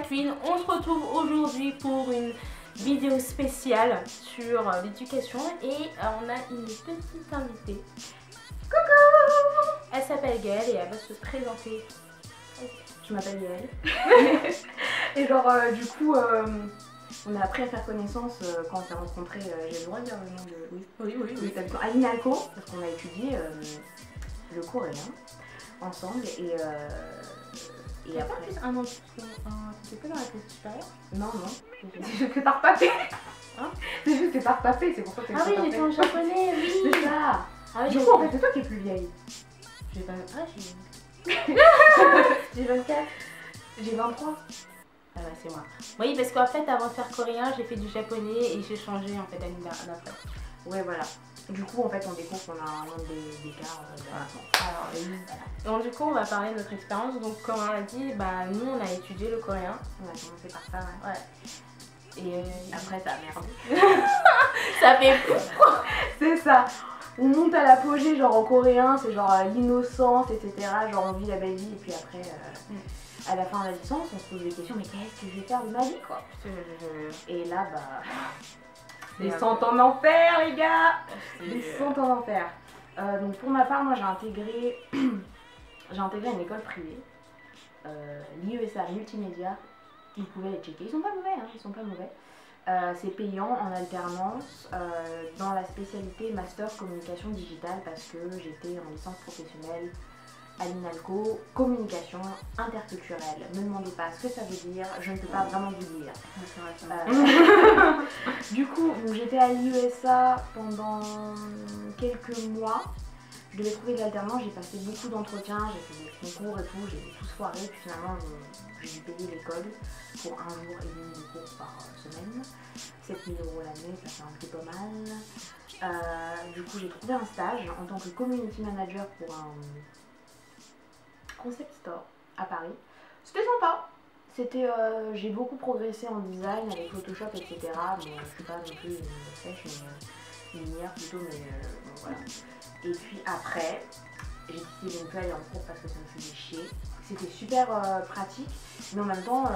Queen. On se retrouve aujourd'hui pour une vidéo spéciale sur l'éducation et on a une petite invitée. Coucou! Elle s'appelle Gaëlle et elle va se présenter. Je m'appelle Gaëlle. Et genre du coup on a appris à faire connaissance quand on s'est rencontrés, j'ai le droit de dire le nom de Oui. à l'INALCO, parce qu'on a étudié le coréen ensemble et après... Pas plus un an, c'était pas dans la classe supérieure? Non, c'est juste que t'as repapé. Hein? C'est juste que t'as repapé, c'est pour ça que Ah oui, j'étais en japonais, oui. C'est ça. Ah oui, du coup en fait c'est toi qui es plus vieille. J'ai pas... Ah, J'ai 24. J'ai 23. Ah bah c'est moi. Oui, parce qu'en fait, avant de faire coréen, j'ai fait du japonais et j'ai changé en fait l'année d'après. Ouais, voilà. Du coup, en fait, on découvre qu'on a un an d'écart. Alors, voilà. Donc du coup, on va parler de notre expérience. Donc comme on l'a dit, bah, nous, on a étudié le coréen. On a commencé par ça, ouais. Et après, ça a merdé. ça fait... C'est ça. On monte à l'apogée, genre en coréen, c'est genre l'innocence, etc. Genre on vit la belle vie et puis après... à la fin de la licence, on se pose des questions, mais qu'est-ce que je vais faire de ma vie, quoi. Et là, bah... descente en enfer, les gars. Descente en enfer. Donc pour ma part, moi j'ai intégré une école privée, l'IESA Multimédia. Vous pouvez les checker, ils sont pas mauvais, hein, ils sont pas mauvais. C'est payant en alternance dans la spécialité Master Communication Digitale parce que j'étais en licence professionnelle à l'INALCO, communication interculturelle. Ne me demandez pas ce que ça veut dire, je ne peux pas vraiment vous dire. Du coup, j'étais à l'IESA pendant quelques mois. Je devais trouver de l'alternance, j'ai passé beaucoup d'entretiens, j'ai fait des concours et tout, j'ai tous foiré, puis finalement j'ai dû payer l'école pour un jour et demi de cours par semaine. 7 000 € l'année, ça fait un peu pas mal. Du coup, j'ai trouvé un stage en tant que community manager pour un concept store à Paris. C'était sympa. C'était, j'ai beaucoup progressé en design avec Photoshop, etc. Mais je suis pas non plus une sèche, mais une lumière plutôt, mais bon, voilà. Et puis après, j'ai décidé de ne plus aller en cours parce que ça me faisait chier. C'était super pratique, mais en même temps,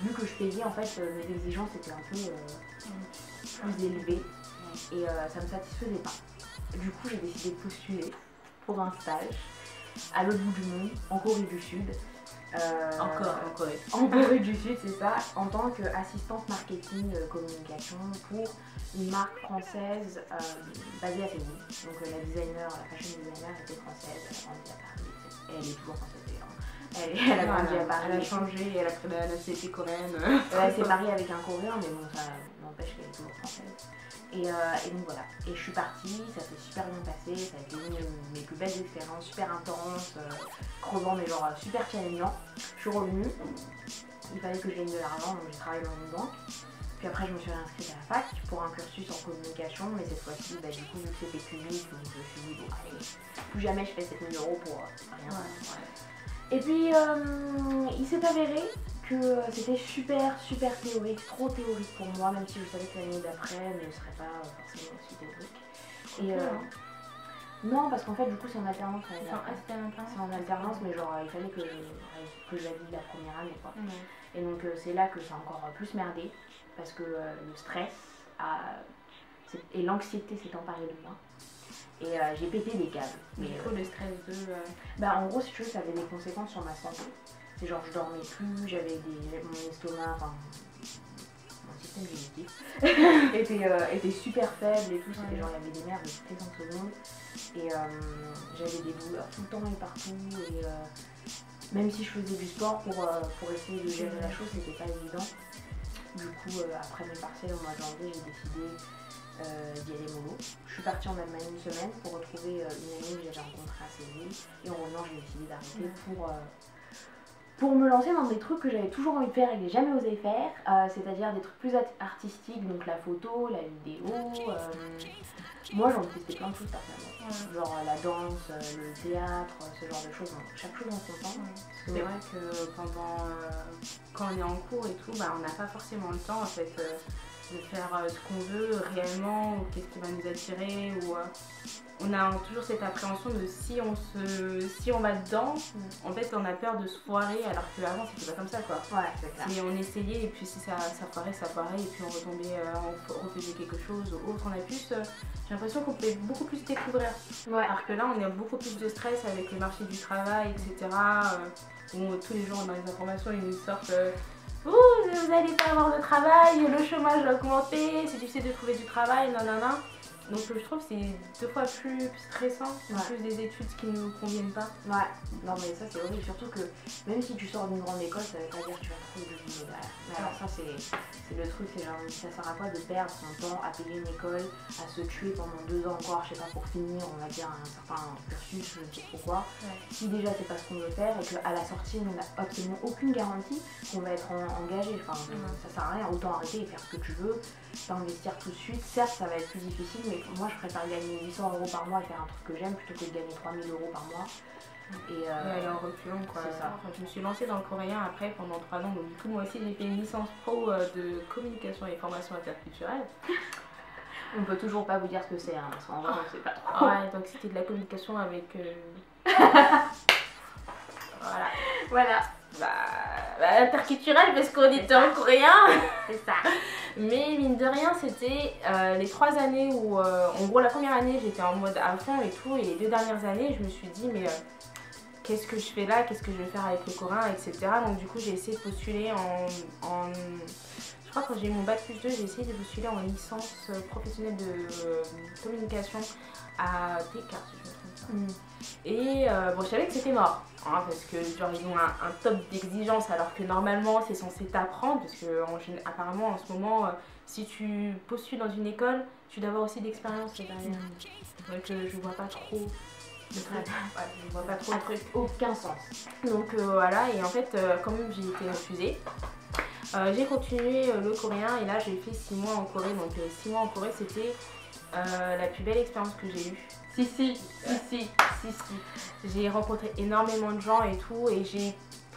vu que je payais, en fait, mes exigences étaient un peu plus élevées et ça me satisfaisait pas. Du coup, j'ai décidé de postuler pour un stage à l'autre bout du monde, en Corée du Sud. Encore en Corée. En Corée du Sud, c'est ça, en tant qu'assistante marketing communication pour une marque française basée à Séoul. Donc la fashion designer était française, elle a grandi à Paris, et elle est toujours française d'ailleurs. Elle a grandi à Paris. Elle a changé, elle a pris la nationalité coréenne. Elle s'est mariée avec un Coréen, mais bon, ça n'empêche qu'elle est toujours française. Et donc voilà, et je suis partie, ça s'est super bien passé, ça a été une de mes plus belles expériences, super intense, crevant mais genre super challengeant. Je suis revenue, il fallait que je gagne de l'argent, donc j'ai travaillé dans une banque. Puis après je me suis réinscrite à la fac pour un cursus en communication, mais cette fois-ci, bah, du coup vu que c'était public, donc je me suis dit bon allez, plus jamais je fais 7 000 € pour rien. Et puis il s'est avéré que c'était super théorique, trop théorique pour moi, même si je savais que l'année d'après ne serait pas forcément aussi théorique. Et non, parce qu'en fait du coup c'est en alternance. C'est en alternance, mais genre il fallait que je valide la première année, quoi. Et donc c'est là que ça a encore plus merdé, parce que le stress et l'anxiété s'est emparé de moi. Et j'ai pété des câbles. Mais du coup le stress de... Bah en gros si tu veux ça avait des conséquences sur ma santé. C'est genre je dormais plus, j'avais mon estomac, enfin mon système digestif était super faible et tout, c'était genre il y avait des merdes toutes les 5 secondes. Et j'avais des douleurs tout le temps et partout. Et même si je faisais du sport pour essayer de gérer la chose, c'était pas évident. Du coup après mes partiels au mois de janvier, j'ai décidé d'y aller mollo. Je suis partie en Allemagne une semaine pour retrouver une amie que j'avais rencontrée à Séoul. Et en revenant, j'ai décidé d'arrêter pour me lancer dans des trucs que j'avais toujours envie de faire et que j'ai jamais osé faire, c'est-à-dire des trucs plus artistiques, donc la photo, la vidéo. Moi j'en ai testé plein de choses personnellement, genre la danse, le théâtre, ce genre de choses, donc, chaque chose en son temps. C'est vrai que quand on est en cours et tout, bah, on n'a pas forcément le temps en fait faire ce qu'on veut réellement, ou qu'est-ce qui va nous attirer, ou on a toujours cette appréhension de si on va dedans, en fait on a peur de se foirer alors qu'avant c'était pas comme ça quoi. Ouais, c'est clair. Et on essayait et puis si ça foirait et puis on retombait, on refaisait quelque chose ou autre. On a plus, j'ai l'impression qu'on pouvait beaucoup plus découvrir. Ouais. Alors que là on a beaucoup plus de stress avec le marché du travail, etc. Où tous les jours dans les informations ils nous sortent vous n'allez pas avoir de travail, le chômage va augmenter, c'est difficile de trouver du travail, nanana. Donc je trouve que c'est 2 fois plus stressant, en plus des études qui ne nous conviennent pas. Ouais, non mais ça c'est horrible, surtout que même si tu sors d'une grande école, ça veut pas dire que tu vas trouver du boulot derrière. Mais alors ça c'est le truc, c'est genre ça sert à quoi de perdre son temps à payer une école, à se tuer pendant 2 ans encore, je sais pas, pour finir, on va dire un certain cursus, je ne sais pourquoi. Si déjà c'est pas ce qu'on veut faire et qu'à la sortie on n'a absolument aucune garantie qu'on va être engagé, enfin ça sert à rien, autant arrêter et faire ce que tu veux, pas investir tout de suite. Certes ça va être plus difficile, mais moi je préfère gagner 800 € par mois et faire un truc que j'aime plutôt que de gagner 3000 € par mois. Et aller en reculant quoi. Ça. Enfin, je me suis lancée dans le coréen après pendant 3 ans, donc du coup moi aussi j'ai fait une licence pro de communication et formation interculturelle. On peut toujours pas vous dire ce que c'est, hein, parce qu'en vrai on sait pas trop. Ouais, donc c'était de la communication avec... Voilà. Interculturel parce qu'on était en coréen. C'est ça. Mais mine de rien, c'était les 3 années où, en gros, la première année j'étais en mode à fond et tout, et les 2 dernières années, je me suis dit, mais qu'est-ce que je fais là, qu'est-ce que je vais faire avec le coréen, etc. Donc, du coup, j'ai essayé de postuler je crois que quand j'ai eu mon bac plus 2, j'ai essayé de postuler en licence professionnelle de communication à TK, si je me trompe pas. Et bon, je savais que c'était mort, hein, parce que genre ils ont un top d'exigence alors que normalement c'est censé t'apprendre, parce que apparemment en ce moment, si tu postules dans une école, tu dois avoir aussi d'expérience derrière. Donc je vois pas trop le truc. Ouais, je vois pas trop le truc. Aucun sens. Donc voilà, et en fait, comme j'ai été refusée, j'ai continué le coréen et là j'ai fait 6 mois en Corée. Donc 6 mois en Corée, c'était la plus belle expérience que j'ai eue. Si. J'ai rencontré énormément de gens et tout, et j'ai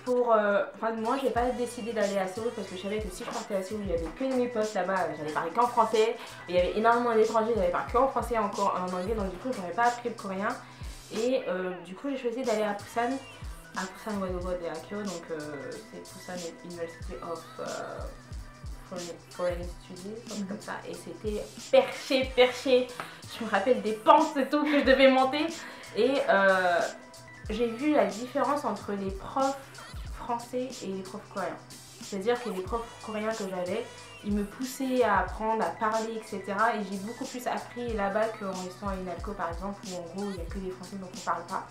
moi j'ai pas décidé d'aller à Séoul parce que je savais que si je partais à Séoul, il y avait que mes potes là-bas, j'allais parler qu'en français, il y avait énormément d'étrangers, j'allais parler qu'en français et en anglais, donc du coup j'aurais pas appris le coréen. Et du coup j'ai choisi d'aller à Busan Wadogo de Hakeo, donc c'est Busan University of Foreign Studies, comme ça, et c'était perché. Je me rappelle des pentes et tout que je devais monter, et j'ai vu la différence entre les profs français et les profs coréens. C'est-à-dire que les profs coréens que j'avais, ils me poussaient à apprendre, à parler, etc. Et j'ai beaucoup plus appris là-bas qu'en restant à Inalco par exemple, où en gros il n'y a que des français dont on ne parle pas.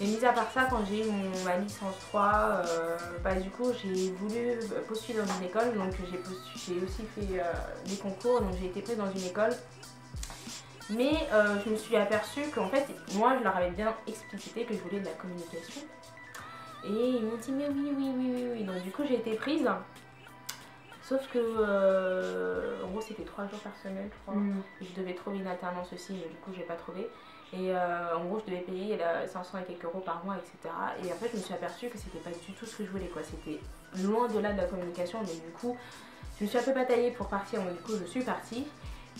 Et mis à part ça, quand j'ai eu ma licence 3, du coup j'ai voulu postuler dans une école, donc j'ai aussi fait des concours, donc j'ai été prise dans une école. Mais je me suis aperçue qu'en fait, moi je leur avais bien explicité que je voulais de la communication. Et ils m'ont dit mais oui. Donc du coup j'ai été prise. Sauf que en gros c'était 3 jours par semaine je crois. Et je devais trouver une alternance aussi, mais du coup j'ai pas trouvé. Et en gros je devais payer 500 et quelques € par mois, etc. Et en fait je me suis aperçue que c'était pas du tout ce que je voulais quoi. C'était loin de là de la communication. Donc du coup je me suis un peu bataillée pour partir. Donc du coup je suis partie.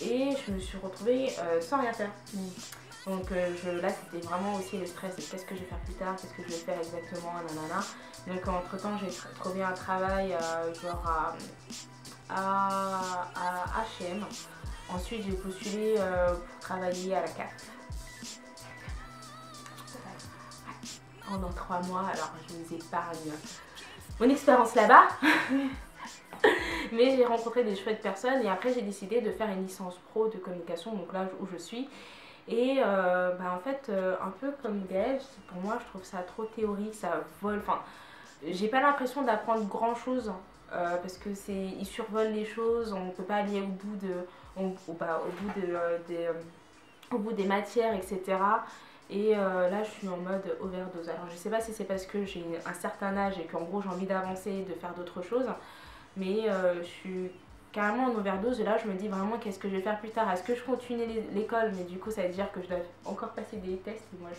Et je me suis retrouvée sans rien faire. Donc là c'était vraiment aussi le stress de qu'est-ce que je vais faire plus tard, qu'est-ce que je vais faire exactement, nanana. Donc entre temps j'ai trouvé un travail genre à H&M. Ensuite j'ai postulé pour travailler à la CAF. Pendant 3 mois, alors je vous épargne mon expérience là-bas. Mais j'ai rencontré des chouettes personnes et après j'ai décidé de faire une licence pro de communication, donc là où je suis. Et en fait, un peu comme Gaëlle, pour moi je trouve ça trop théorique, ça vole. Enfin, j'ai pas l'impression d'apprendre grand chose parce que ils survolent les choses, on peut pas aller au bout des matières, etc. Et là je suis en mode overdose. Alors je sais pas si c'est parce que j'ai un certain âge et qu'en gros j'ai envie d'avancer, de faire d'autres choses. Mais je suis carrément en overdose et là je me dis vraiment qu'est-ce que je vais faire plus tard. Est-ce que je continue l'école, mais du coup ça veut dire que je dois encore passer des tests et moi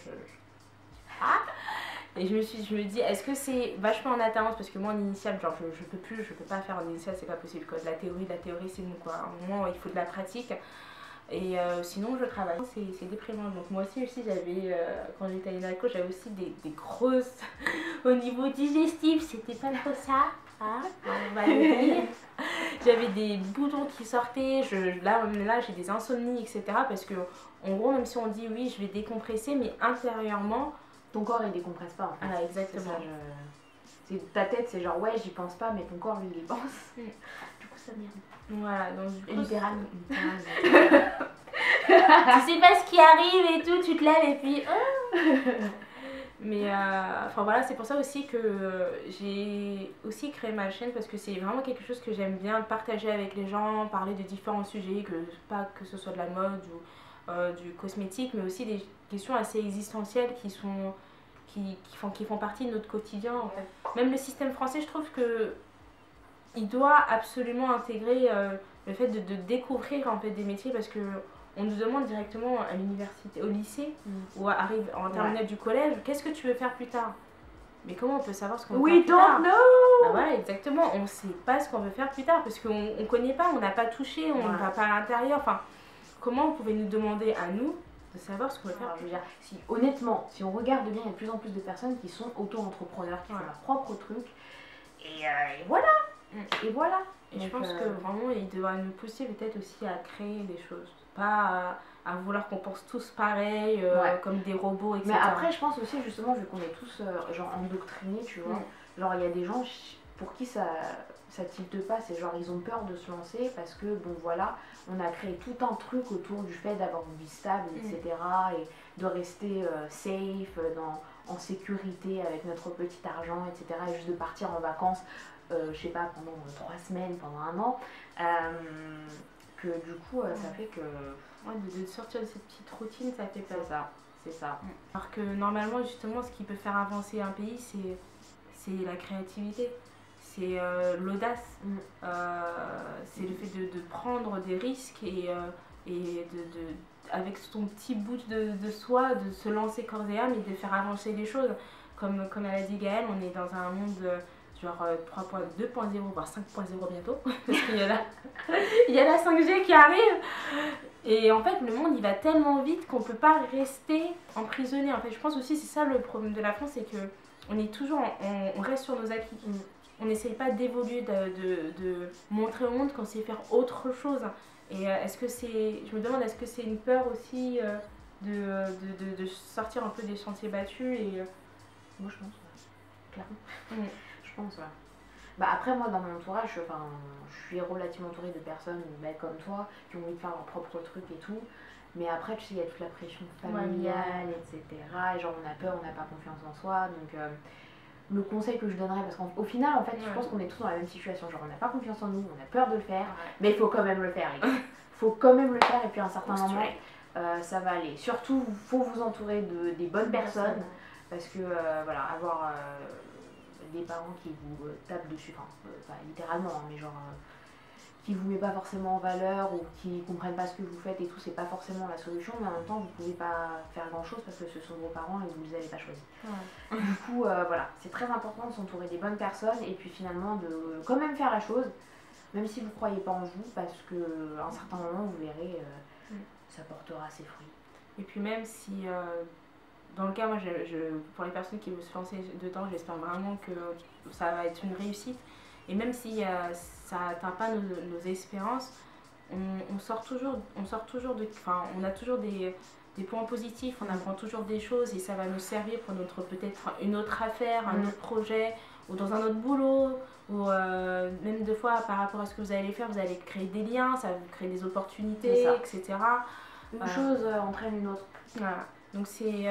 Et je me dis, est-ce que c'est vachement en alternance? Parce que moi en initiale, genre je peux plus, je peux pas faire en initiale, c'est pas possible quoi. De la théorie c'est bon quoi. À un moment il faut de la pratique. Et sinon je travaille, c'est déprimant. Donc moi aussi j'avais, quand j'étais à l'INALCO, j'avais aussi des grosses, au niveau digestif, c'était pas trop ça. Hein, on va le dire. J'avais des boutons qui sortaient, là j'ai des insomnies, etc. Parce que en gros, même si on dit oui, je vais décompresser, mais intérieurement, ton corps il décompresse pas en fait. Ah, exactement. Ta tête c'est genre ouais, j'y pense pas, mais ton corps lui il y pense. Du coup ça merde. Voilà, donc du coup, littéralement. Tu sais pas ce qui arrive et tout, tu te lèves et puis. Mais enfin voilà, c'est pour ça aussi que j'ai aussi créé ma chaîne, parce que c'est vraiment quelque chose que j'aime bien partager avec les gens, parler de différents sujets, pas que ce soit de la mode ou du cosmétique, mais aussi des questions assez existentielles qui font partie de notre quotidien en fait. Même le système français, je trouve que il doit absolument intégrer le fait de découvrir en fait des métiers, parce que on nous demande directement à l'université, au lycée, ou arrive en terminale du collège, qu'est-ce que tu veux faire plus tard? Mais comment on peut savoir ce qu'on veut faire plus tard? We don't know! Bah voilà, exactement, on ne sait pas ce qu'on veut faire plus tard, parce qu'on ne connaît pas, on n'a pas touché, on ne va pas à l'intérieur. Enfin, comment vous pouvez nous demander à nous de savoir ce qu'on veut faire? Alors, je veux dire, honnêtement, si on regarde bien, il y a de plus en plus de personnes qui sont auto-entrepreneurs, qui font leur propre truc. Et voilà! Et voilà! Et donc, je pense que vraiment, il devrait nous pousser peut-être aussi à créer des choses. Pas à vouloir qu'on pense tous pareil, comme des robots, etc. Mais après, je pense aussi, justement, vu qu'on est tous genre endoctrinés, tu vois, genre il y a des gens pour qui ça tilte pas, c'est genre ils ont peur de se lancer parce que, bon voilà, on a créé tout un truc autour du fait d'avoir une vie stable, etc. Et de rester safe, en sécurité avec notre petit argent, etc. Et juste de partir en vacances, je sais pas, pendant 3 semaines, pendant un an. Que du coup ça fait que de sortir de cette petite routine, ça fait peur. C'est ça. Alors que normalement justement ce qui peut faire avancer un pays, c'est la créativité, c'est l'audace, c'est le fait de prendre des risques et avec son petit bout de soi, de se lancer corps et âme et de faire avancer les choses. Comme elle a dit Gaëlle, on est dans un monde genre 2.0 voire 5.0 bientôt, parce qu'il y a la 5G qui arrive, et en fait le monde il va tellement vite qu'on peut pas rester emprisonné. En fait je pense aussi c'est ça le problème de la France, c'est que on est toujours on reste sur nos acquis, on n'essaye pas d'évoluer, de montrer au monde qu'on sait faire autre chose. Et je me demande, est-ce que c'est une peur aussi de sortir un peu des sentiers battus? Et moi je pense clairement. Je pense, ouais. Bah après moi dans mon entourage, je suis relativement entourée de personnes comme toi qui ont envie de faire leur propre truc et tout. Mais après tu sais il y a toute la pression familiale, etc. Et genre on a peur, on n'a pas confiance en soi. Donc le conseil que je donnerais, parce qu'au final en fait je pense qu'on est tous dans la même situation. Genre on n'a pas confiance en nous, on a peur de le faire, mais il faut quand même le faire. Il faut quand même le faire, et puis à un certain moment ça va aller. Surtout il faut vous entourer des bonnes personnes, parce que voilà, avoir des parents qui vous tapent dessus, pas littéralement, mais genre qui vous met pas forcément en valeur ou qui comprennent pas ce que vous faites et tout, c'est pas forcément la solution, mais en même temps vous pouvez pas faire grand chose parce que ce sont vos parents et vous les avez pas choisis. Du coup voilà, c'est très important de s'entourer des bonnes personnes et puis finalement de quand même faire la chose, même si vous croyez pas en vous, parce que à un certain moment vous verrez ça portera ses fruits. Et puis même si dans le cas, moi, pour les personnes qui veulent se lancer dedans, j'espère vraiment que ça va être une réussite. Et même si ça n'atteint pas nos espérances, on sort toujours on a toujours des points positifs, on apprend toujours des choses, et ça va nous servir pour peut-être une autre affaire, un autre projet, ou dans un autre boulot, ou même des fois par rapport à ce que vous allez faire, vous allez créer des liens, ça va vous créer des opportunités, etc. Une chose entraîne une autre. Voilà. Donc c'est,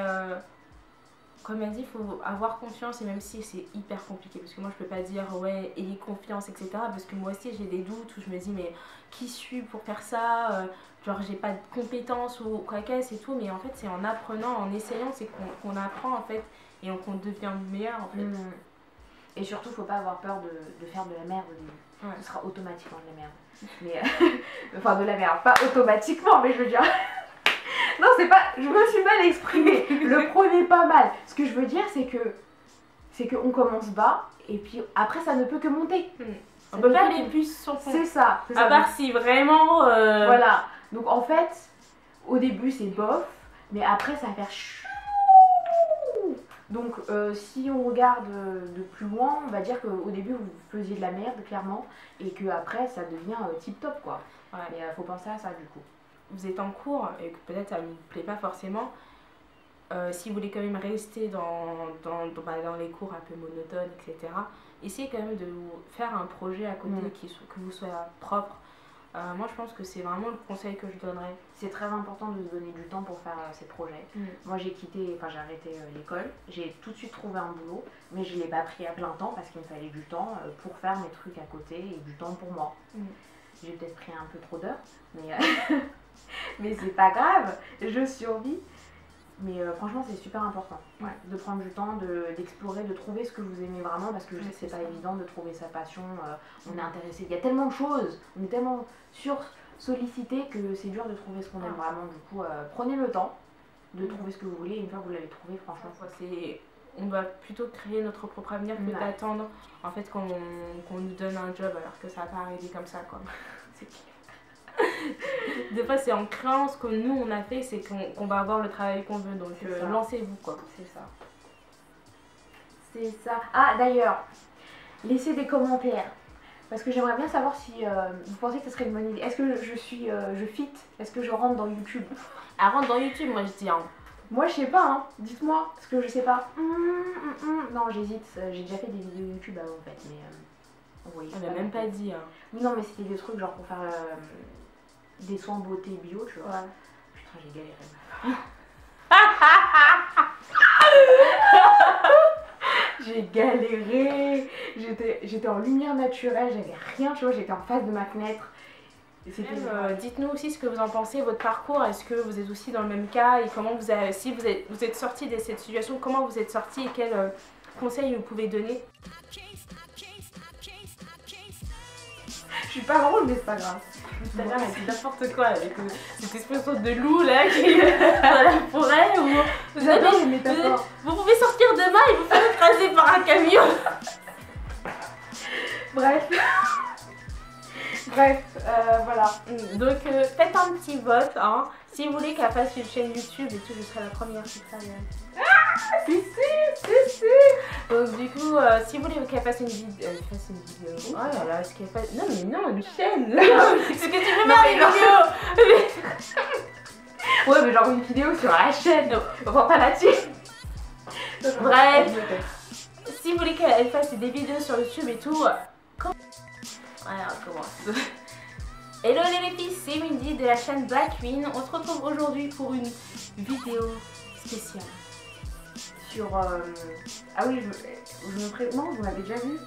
comme elle dit, il faut avoir confiance, et même si c'est hyper compliqué, parce que moi je peux pas dire ouais, ayez confiance, etc. Parce que moi aussi j'ai des doutes où je me dis mais qui suis pour faire ça, genre j'ai pas de compétences ou quoi qu'est-ce et tout, mais en fait c'est en apprenant, en essayant, c'est qu'on apprend en fait, et qu'on devient meilleur en fait. Et surtout faut pas avoir peur de faire de la merde au début. Ce sera automatiquement de la merde. Mais enfin de la merde, pas automatiquement, mais je veux dire... Non, c'est pas... Je me suis mal exprimée. Le prenez pas mal. Ce que je veux dire, c'est que c'est qu'on commence bas et puis après ça ne peut que monter. On peut pas aller plus sur fond. C'est ça. À part si vraiment... Voilà. Donc en fait, au début c'est bof, mais après ça va faire chou. Donc si on regarde de plus loin, on va dire qu'au début vous faisiez de la merde clairement et que après ça devient tip top quoi. Ouais. Mais faut penser à ça du coup. Vous êtes en cours et que peut-être ça ne vous plaît pas forcément. Si vous voulez quand même rester dans les cours un peu monotones, etc., essayez quand même de vous faire un projet à côté que vous soit propre. Moi je pense que c'est vraiment le conseil que je donnerais. C'est très important de se donner du temps pour faire ces projets. Moi j'ai arrêté l'école, j'ai tout de suite trouvé un boulot, mais je ne l'ai pas pris à plein temps parce qu'il me fallait du temps pour faire mes trucs à côté et du temps pour moi. J'ai peut-être pris un peu trop d'heures, mais, mais c'est pas grave, je survis. Mais franchement c'est super important de prendre du temps, d'explorer, de trouver ce que vous aimez vraiment parce que je sais que c'est pas évident de trouver sa passion, on est intéressé, il y a tellement de choses, on est tellement sur-sollicité que c'est dur de trouver ce qu'on aime vraiment. Du coup prenez le temps de trouver ce que vous voulez et une fois que vous l'avez trouvé franchement on va plutôt créer notre propre avenir que d'attendre en fait qu'on nous donne un job alors que ça va pas arriver comme ça quoi. C'est clair. Des fois c'est en créant ce que nous on a fait, c'est qu'on va avoir le travail qu'on veut, donc lancez-vous quoi. C'est ça. C'est ça. Ah d'ailleurs, laissez des commentaires parce que j'aimerais bien savoir si vous pensez que ce serait une bonne idée. Est-ce que je fit? Est-ce que je rentre dans YouTube? Elle rentre dans YouTube moi je dis hein. Moi je sais pas hein, dites-moi parce que je sais pas. Non j'hésite, j'ai déjà fait des vidéos YouTube avant en fait mais on n'a même pas dit hein. Oui non mais c'était des trucs genre pour faire des soins beauté bio tu vois. Putain j'ai galéré. J'ai galéré, j'étais en lumière naturelle, j'avais rien tu vois, j'étais en face de ma fenêtre. Dites-nous aussi ce que vous en pensez, votre parcours, est-ce que vous êtes aussi dans le même cas et comment si vous êtes sorti de cette situation, comment vous êtes sorti et quels conseils vous pouvez donner. Je suis pas drôle mais c'est pas grave. Tout à l'heure elle dit n'importe quoi avec cette espèce de loup là qui est dans la forêt où j'adore les métaphores. Vous pouvez sortir demain et vous faire écraser par un camion. Bref, voilà. Donc faites un petit vote hein. Si vous voulez qu'elle fasse une chaîne YouTube et tout, je serai la première sur ça. Si. Donc du coup, si vous voulez qu'elle fasse une vidéo, oh là là, est-ce qu'elle fasse... Non mais non, une chaîne. Est-ce que tu veux faire une vidéo? Ouais mais genre une vidéo sur la chaîne, enfin pas là-dessus. Bref, si vous voulez qu'elle fasse des vidéos sur YouTube et tout, voilà, on commence. Hello les filles, c'est Mindy de la chaîne Black Queen. On se retrouve aujourd'hui pour une vidéo spéciale. Sur... Ah oui, je me présente... Non, vous m'avez déjà vu.